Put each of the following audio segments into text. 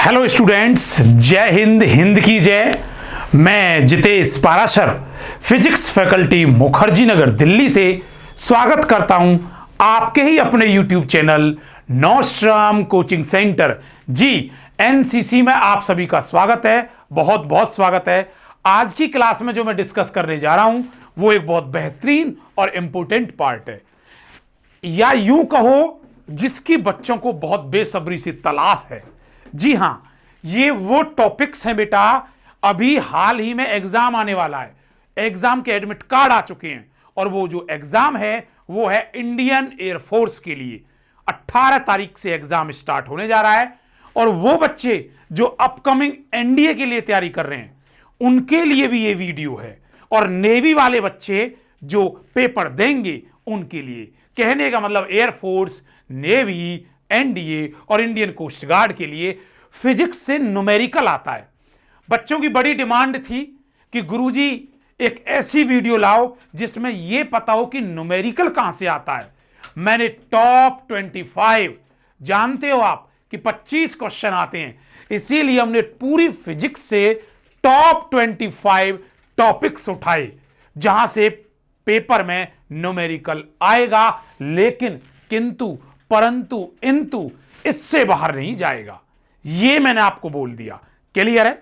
Hello students, जय हिंद, हिंद की जय। मैं जितेश पाराशर फिजिक्स फैकल्टी मुखर्जी नगर दिल्ली से स्वागत करता हूं आपके ही अपने यूट्यूब चैनल नॉस्ट्राम कोचिंग सेंटर जी एनसीसी में आप सभी का स्वागत है, बहुत बहुत स्वागत है। आज की क्लास में जो मैं डिस्कस करने जा रहा हूं वो एक बहुत बेहतरीन और इंपॉर्टेंट पार्ट है, या यूं कहो जिसकी बच्चों को बहुत बेसब्री से तलाश है। जी हां, ये वो टॉपिक्स हैं बेटा, अभी हाल ही में एग्जाम आने वाला है, एग्जाम के एडमिट कार्ड आ चुके हैं और वो जो एग्जाम है वो है इंडियन एयरफोर्स के लिए। 18 तारीख से एग्जाम स्टार्ट होने जा रहा है और वो बच्चे जो अपकमिंग एनडीए के लिए तैयारी कर रहे हैं उनके लिए भी ये वीडियो है, और नेवी वाले बच्चे जो पेपर देंगे उनके लिए। कहने का मतलब एयरफोर्स, नेवी, एनडीए और इंडियन कोस्ट गार्ड के लिए फिजिक्स से न्यूमेरिकल आता है। बच्चों की बड़ी डिमांड थी कि गुरुजी एक ऐसी वीडियो लाओ जिसमें यह पता हो कि न्यूमेरिकल कहां से आता है। मैंने टॉप 25, जानते हो आप कि 25 क्वेश्चन आते हैं, इसीलिए हमने पूरी फिजिक्स से टॉप 25 टॉपिक्स उठाए जहां से पेपर में न्यूमेरिकल आएगा, लेकिन किंतु परंतु इंतु इससे बाहर नहीं जाएगा। ये मैंने आपको बोल दिया, क्लियर है?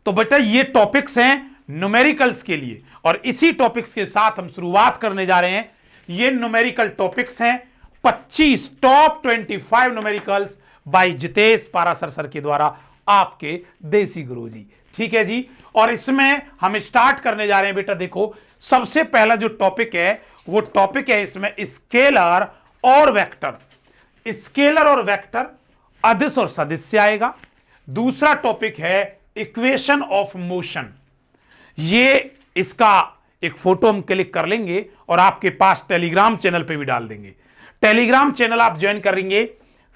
तो बेटा ये टॉपिक्स हैं न्यूमेरिकल्स के लिए, और इसी टॉपिक्स के साथ हम शुरुआत करने जा रहे हैं। ये न्यूमेरिकल टॉपिक्स हैं 25 top 25 numericals by Jitesh Parashar sir के द्वारा, आपके देसी गुरुजी। ठीक है जी, और इसमें हम स्टार्ट करने जा रहे हैं बेटा। देखो, सबसे पहला जो टॉपिक है वो टॉपिक है इसमें स्केलर और वेक्टर। स्केलर और वेक्टर, अदिश और सदिश से आएगा। दूसरा टॉपिक है इक्वेशन ऑफ मोशन। ये इसका एक फोटो हम क्लिक कर लेंगे और आपके पास टेलीग्राम चैनल पे भी डाल देंगे। टेलीग्राम चैनल आप ज्वाइन करेंगे,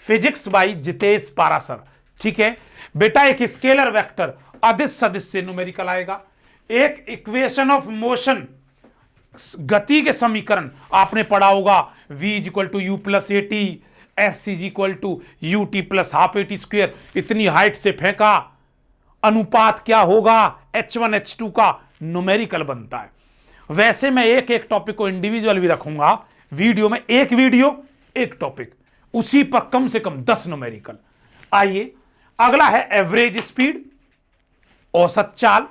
फिजिक्स बाय जितेश पाराशर। ठीक है बेटा, एक स्केलर वेक्टर अदिश सदिश से न्यूमेरिकल आएगा। एक इक्वेशन ऑफ मोशन, गति के समीकरण आपने पढ़ा होगा, v equal to u plus a t, s is equal to u t plus half a t square. इतनी हाइट से फेंका, अनुपात क्या होगा, H1 H2 का न्यूमेरिकल बनता है। वैसे मैं एक एक टॉपिक को इंडिविजुअल भी रखूंगा वीडियो में, एक वीडियो एक टॉपिक, उसी पर कम से कम 10 न्यूमेरिकल। आइए, अगला है एवरेज स्पीड, औसत चाल।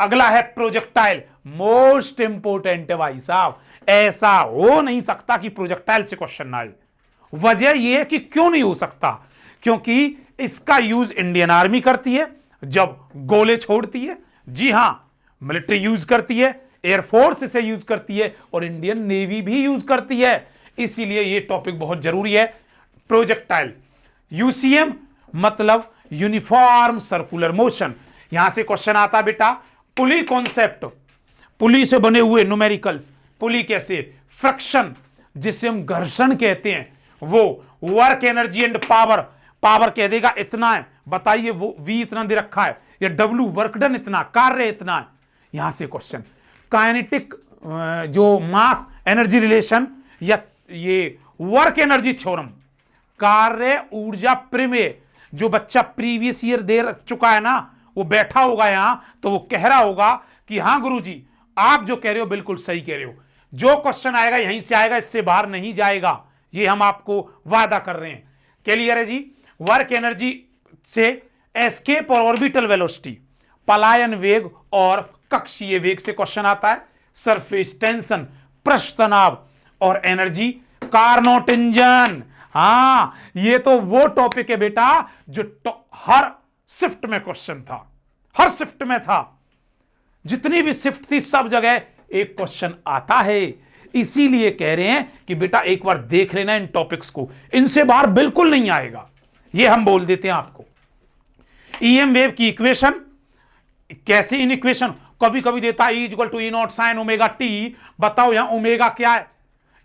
अगला है प्रोजेक्टाइल, मोस्ट इंपोर्टेंट है भाई साहब, ऐसा हो नहीं सकता कि प्रोजेक्टाइल से क्वेश्चन ना आए। वजह यह कि क्यों नहीं हो सकता, क्योंकि इसका यूज इंडियन आर्मी करती है जब गोले छोड़ती है। जी हां, मिलिट्री यूज करती है, एयरफोर्स इसे यूज करती है और इंडियन नेवी भी यूज करती है, इसीलिए यह टॉपिक बहुत जरूरी है। प्रोजेक्टाइल, यूसीएम मतलब यूनिफॉर्म सर्कुलर मोशन। यहां से क्वेश्चन आता है बेटा। पुली कॉन्सेप्ट, पुली से बने हुए न्यूमेरिकल्स। पुली कैसे? फ्रिक्शन, जिसे हम घर्षण कहते हैं, वो work energy and power. Power कह देगा इतना है, बताइए वो वी इतना दे रखा है, या डब्ल्यू वर्क डन इतना, कार्य इतना है। यहां से क्वेश्चन काइनेटिक, जो मास एनर्जी रिलेशन, या ये वर्क एनर्जी थ्योरम, कार्य ऊर्जा प्रमेय, जो बच्चा प्रीवियस ईयर दे चुका है ना, वो बैठा होगा यहां तो वो कह रहा होगा कि हां गुरुजी आप जो कह रहे हो बिल्कुल सही कह रहे हो, जो क्वेश्चन आएगा यहीं से आएगा, इससे बाहर नहीं जाएगा, ये हम आपको वादा कर रहे हैं। क्लियर है जी? वर्क एनर्जी से एस्केप और ऑर्बिटल वेलोसिटी, पलायन वेग और कक्षीय वेग से क्वेश्चन आता है। सरफेस टेंशन, पृष्ठ तनाव और एनर्जी, कार्नोट इंजन। हां, ये तो वो टॉपिक है बेटा जो हर शिफ्ट में क्वेश्चन था, हर शिफ्ट में था, जितनी भी शिफ्ट थी सब जगह एक क्वेश्चन आता है। इसीलिए कह रहे हैं कि बेटा एक बार देख लेना इन टॉपिक्स को, इनसे बाहर बिल्कुल नहीं आएगा, ये हम बोल देते हैं आपको। ईएम वेव की इक्वेशन, कैसे इन इक्वेशन कभी कभी देता है, E equal to e naught sine omega t. बताओ यहां ओमेगा क्या है,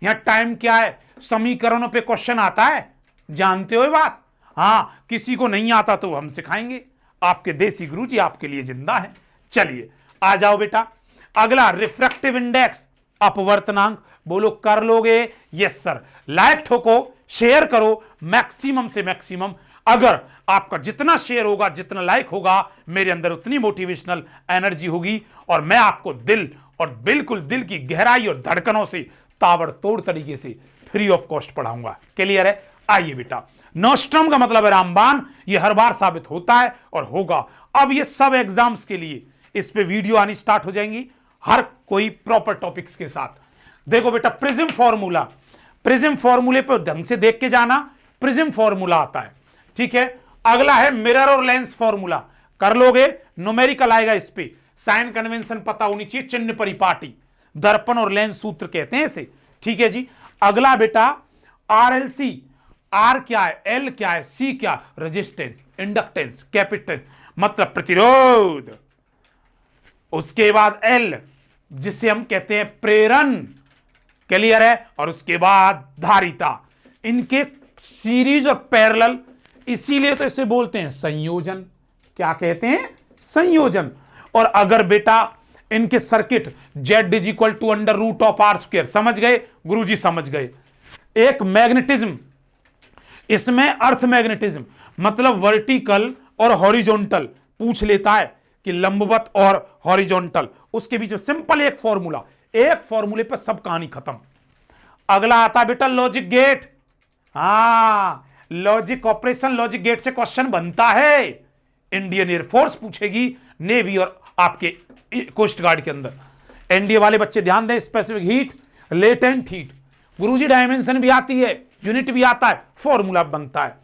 यहां टाइम क्या है, समीकरणों पे क्वेश्चन आता है, जानते हो ये बात? हां, किसी को नहीं आता तो हम सिखाएंगे, आपके देसी गुरुजी आपके लिए जिंदा है। चलिए आ जाओ बेटा। अगला रिफ्रैक्टिव इंडेक्स, अपवर्तनांक। बोलो कर लोगे? Yes sir. लाइक ठोको, शेयर करो मैक्सिमम से मैक्सिमम। अगर आपका जितना शेयर होगा, जितना लाइक होगा, मेरे अंदर उतनी मोटिवेशनल एनर्जी होगी और मैं आपको दिल और बिल्कुल दिल की गहराई और धड़कनों से ताबड़तोड़ तरीके से फ्री ऑफ कॉस्ट पढ़ाऊंगा। क्लियर है? आइए बेटा, नोस्ट्रम का मतलब है रामबाण। ये हर बार साबित होता है और होगा। अब ये सब एग्जाम्स के लिए इस पे वीडियो आनी स्टार्ट हो जाएंगी, हर कोई प्रॉपर टॉपिक्स के साथ। देखो बेटा, प्रिज्म फॉर्मूला, प्रिज्म फॉर्मूले पे ढंग से देख के जाना, प्रिज्म फॉर्मूला आता है। ठीक है, अगला है मिरर और लेंस फॉर्मूला, कर लोगे, न्यूमेरिकल आएगा इस पे। साइन कन्वेंशन पता होनी चाहिए, चिन्ह परिपाटी, दर्पण और लेंस सूत्र कहते हैं इसे। ठीक है जी। अगला बेटा आरएलसी, आर क्या है, एल क्या है, सी क्या, रेजिस्टेंस, इंडक्टेंस, कैपेसिटेंस मतलब प्रतिरोध। उसके बाद एल जिसे हम कहते हैं प्रेरण। क्लियर है? और उसके बाद धारिता। इनके सीरीज और पैरेलल, इसीलिए तो इसे बोलते हैं संयोजन। क्या कहते हैं? संयोजन। और अगर बेटा इनके circuit z is equal to under root of r square, समझ गए गुरुजी? समझ गए। एक मैग्नेटिज्म, इसमें अर्थ मैग्नेटिज्म मतलब वर्टिकल और हॉरिजॉन्टल पूछ लेता है कि लंबवत और हॉरिजॉन्टल, उसके बीच में सिंपल एक फॉर्मूला, एक फॉर्मूले पर सब कहानी खत्म। अगला आता बेटा logic gate. Logic operation, logic gate से क्वेश्चन बनता है। इंडियन एयरफोर्स पूछेगी, नेवी और आपके कोस्ट गार्ड के अंदर। एनडीए वाले बच्चे ध्यान दें, स्पेसिफिक हीट, लेटेंट हीट, गुरुजी डायमेंशन भी आती है, यूनिट भी आता है, फॉर्मूला बनता है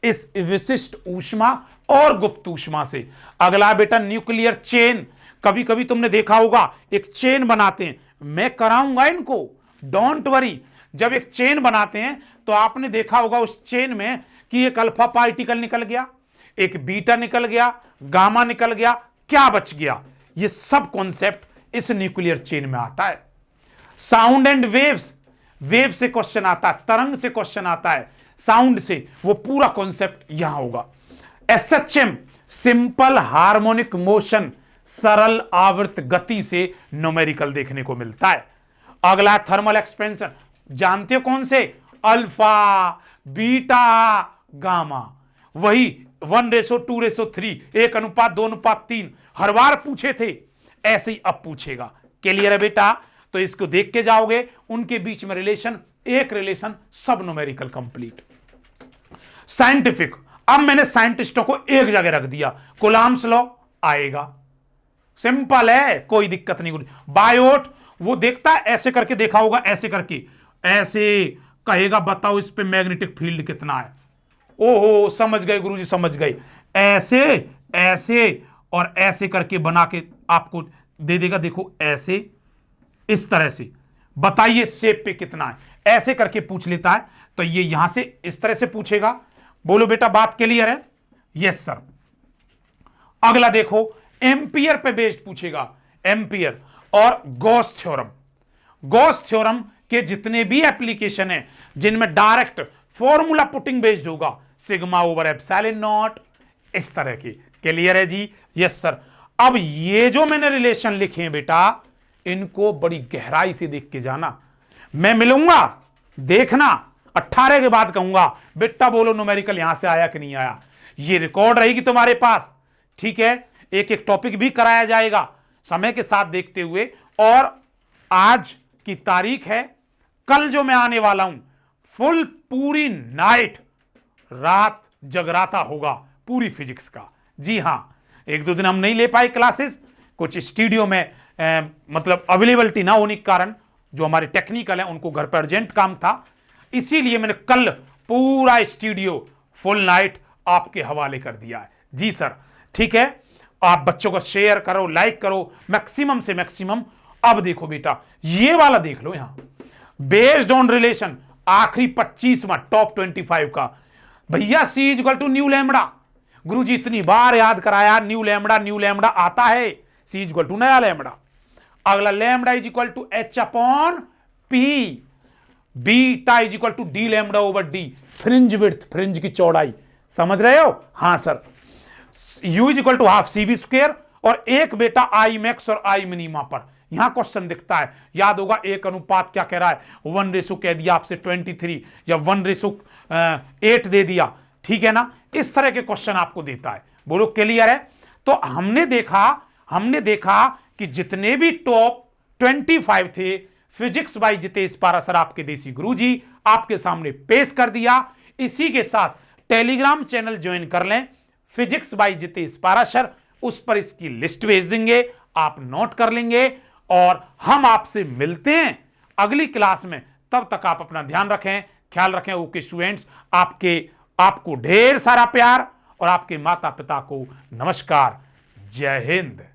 इस विशिष्ट ऊष्मा और गुप्त ऊष्मा से। अगला बेटा न्यूक्लियर चेन। कभी कभी तुमने देखा होगा एक चेन बनाते हैं, मैं कराऊंगा इनको, डोंट वरी। जब एक चेन बनाते हैं तो आपने देखा होगा उस चेन में कि एक अल्फा पार्टिकल निकल गया, एक बीटा निकल गया, गामा निकल गया, क्या बच गया? ये सब कॉन्सेप्ट इस न्यूक्लियर चेन में आता है। साउंड एंड वेव्स, वेव से क्वेश्चन आता है, तरंग से क्वेश्चन आता है, साउंड से, वो पूरा कॉन्सेप्ट यहां होगा। एसएचएम सिंपल हार्मोनिक मोशन, सरल आवर्त गति से न्यूमेरिकल देखने को मिलता है। अगला थर्मल एक्सपेंशन, जानते हो कौन से? अल्फा, बीटा, गामा, वही 1:2:3, 1:2:3 हर बार पूछे थे, ऐसे ही अब पूछेगा। क्लियर है बेटा? तो इसको देख के जाओगे, उनके बीच में रिलेशन, एक रिलेशन, सब न्यूमेरिकल कंप्लीट। साइंटिफिक, अब मैंने साइंटिस्टों को एक जगह रख दिया, कूलॉम्स लॉ आएगा, सिंपल है, कोई दिक्कत नहीं। बायोट वो देखता है, ऐसे करके देखा होगा, ऐसे करके, ऐसे कहेगा बताओ इस पे मैग्नेटिक फील्ड कितना है। ओहो समझ गए गुरुजी, समझ गए। ऐसे ऐसे और ऐसे करके बना के आपको दे देगा, देखो ऐसे, इस तरह से बताइए शेप पे कितना है, ऐसे करके पूछ लेता है। तो ये यहां से इस तरह से पूछेगा। बोलो बेटा बात क्लियर है? Yes sir. अगला देखो एम्पियर पे बेस्ड पूछेगा, एम्पियर और गॉस थ्योरम। गॉस थ्योरम के जितने भी एप्लीकेशन है जिनमें डायरेक्ट फॉर्मूला पुटिंग बेस्ड होगा, सिग्मा ओवर एप्सिलॉन नॉट, इस तरह की। क्लियर है जी? Yes sir. अब ये जो मैंने रिलेशन लिखे हैं बेटा, इनको बड़ी गहराई से देख के जाना। मैं मिलूंगा, देखना, 18 के बाद कहूंगा बेटा बोलो न्यूमेरिकल यहां से आया कि नहीं आया। ये रिकॉर्ड रहेगी तुम्हारे पास। ठीक है, एक एक टॉपिक भी कराया जाएगा समय के साथ देखते हुए। और आज की तारीख है, कल जो मैं आने वाला हूं, फुल पूरी नाइट, रात जगराता होगा पूरी फिजिक्स का। जी हां, एक दो दिन हम नहीं ले पाए क्लासेस, कुछ स्टूडियो में मतलब अवेलेबिलिटी ना होने के कारण, जो हमारे टेक्निकल है उनको घर पर अर्जेंट काम था, इसीलिए मैंने कल पूरा स्टूडियो फुल नाइट आपके हवाले कर दिया है। जी सर। ठीक है, आप बच्चों को शेयर करो, लाइक करो, मैक्सिमम से मैक्सिमम। अब देखो बेटा, ये वाला देख लो यहां, बेस्ड ऑन रिलेशन, आखिरी 25वां टॉप 25 का। भैया c is equal to nu lambda, गुरुजी इतनी बार याद कराया, न्यू लैम्बडा आता है, सी इज इक्वल टू नया लैम्बडा। अगला lambda is equal to h upon p, beta is equal to d lambda over d, fringe width, fringe की चौड़ाई, समझ रहे हो? हां sir. U is equal to half c v square, और एक बेटा आई मैक्स और आई मिनिमा पर यहां क्वेश्चन दिखता है, याद होगा एक अनुपात क्या कह रहा है, 1 रेशो कह दिया आपसे 23 या 1 रेशो 8 दे दिया, ठीक है ना, इस तरह के क्वेश्चन आपको देता है। बोलो क्लियर है? तो हमने देखा कि जितने भी टॉप 25 थे फिजिक्स बाय जितेश पाराशर आपके देसी गुरुजी आपके सामने पेश कर दिया। इसी के साथ टेलीग्राम चैनल ज्वाइन कर लें, फिजिक्स बाय जितेश पाराशर, उस पर इसकी लिस्ट भेज देंगे, आप नोट कर लेंगे और हम आपसे मिलते हैं अगली क्लास में। तब तक आप अपना ध्यान रखें, ख्याल रखें। ओके स्टूडेंट्स, आपको ढेर सारा प्यार और आपके माता पिता को नमस्कार। जय हिंद।